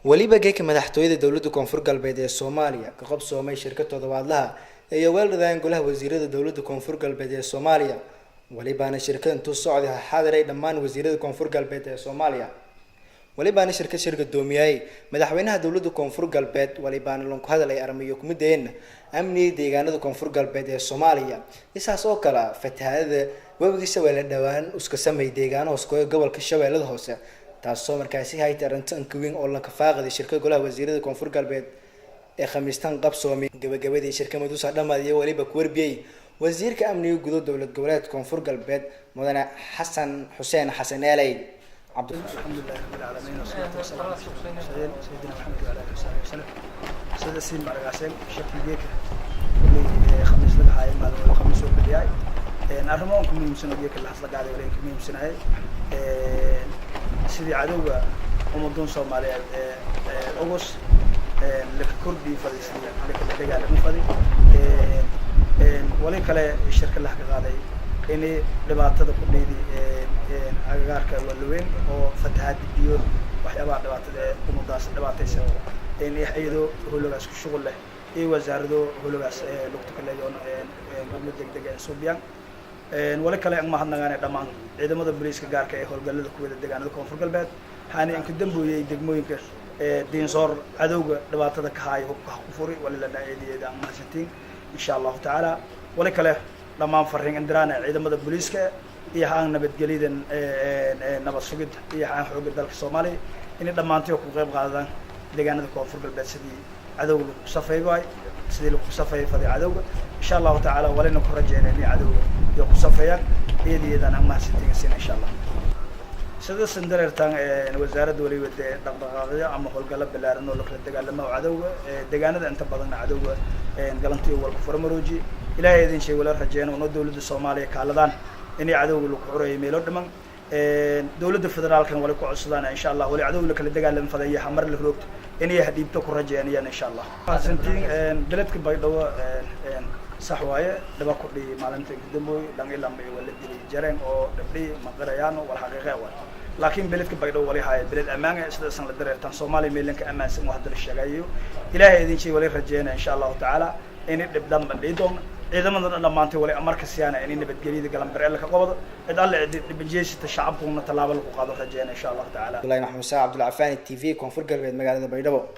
waliba geeka madaxtooyada dowladda koonfur galbeed ee Soomaaliya ka qabsoomay shirkad toddobaadlaha iyo weeladayn golaha wasiirada dowladda koonfur galbeed ee Soomaaliya walibaana shirkadan tuu socday xaadiray dhammaan wasiirada koonfur galbeed ee Soomaaliya walibaana shirka doomiyay madaxweynaha dowladda koonfur galbeed walibaana loo ku hadalay armiyo kumideena amniga deegaanada koonfur galbeed ee Soomaaliya isaas oo kala fatahaada webiga Shabeelle dhawaan uska sameeyay deegaano hoos ka gobolka Shabeellada hoose taasoo markaasi hay'ad arintan kuwin oo la ka faaqay shirkada golaha wasiirada koonfur galbeed ee khamiistan qabsoomay gabagabadii shirkada Madusa dhamaadiyay waliba ku warbiyay wasiirka amniga guud dowlad goboleedka koonfur galbeed mudane Xasan Xuseen Xasan Eelay الحمد لله رب العالمين والصلاة والسلام على سيدنا محمد وعلى آله وصحبه وسلم. سيدنا سين مرقاسين شكل جيك اللي خمس لها هاي ما له خمس وبدياي. نعرفهم كم يمسنا جيك اللي حصل قاعد ولا كم يمسنا هاي. سيدي عدوة ومدن صومالي أوغوس لك كردي فدي سيدي لك اللي قاعد مفدي. ولين كلا الشركة اللي حق قاعد إني لبعضها كليدي agagaarka walweyn oo fatahaad iyo waxyaabaha dhibaatada umadaas dhibaataysan in iyadoo howlagaas ku shaqo leh ee wasaaraddu howlagaas lugta kale gudmo degdeg ah Suubiyaan wala kale ma hadnagaan dhamaan ciidamada booliiska gaarka ee howlgallada ku wada deegaanada koonfur galbeed waxaan in ku dambeeyay degmooyinka diinsoor cadowga dhibaatada ka hayo hubka ku furi wala la dhaayeeyay ma hasatiin insha Allah taala wala kale dhamaan fariin indiraan ciidamada booliiska iyo aan nabadgelyada nabad sugid iyo aan xoogga dalka Soomaaliya in dhamaantii ku qayb qaadaan deegaanada koonfur galbeed sidii cadawga ku safeeyay sidii lagu safeeyay fadhi cadawga insha Allah taala walina ku rajeynaa in cadawga iyo ku safeeyaan iyadana ama sitiin insha Allah sida sandareertan wasaaradda waliba dhaqdhaqaaqyo ama howlgalo balaaran oo la kala dagaalamo cadawga deegaanada inta badan cadawga galantii walku farmarooji ilaahay idin shay wala rajeeyna oo dawladda Soomaaliya kaaladaan إني عدو لك عري ميلود من دولة الفدرال كان ولك عصدانا إن شاء الله ولي عدو لك اللي دقال للفضية حمر الهروب إني هديب تكون رجانيا إن شاء الله. سنتين بلدك بيضاء صحواية دبا كل معلمتك دموي لان إلا مي ولا دي جرين أو دبلي مقريان والحقيقة أول. لكن بلدك بيضاء ولي هاي بلد أمانة إسد سنة الدرجة تان صومالي ميلك أمان سمو هذا الشجايو إلهي هذين شيء ولي رجانا إن شاء الله تعالى إني بدم بليدهم إذا ما ضلنا ما أنت ولا أمرك سيانا يعني نبت جديد قلم بريلك قبض إذا الله بنجيش الشعب كنا طلاب القاضي رجعنا إن شاء الله تعالى. الله يرحمه سعد عبد العفاني TV كونفور قلبي مقالة بيضاء.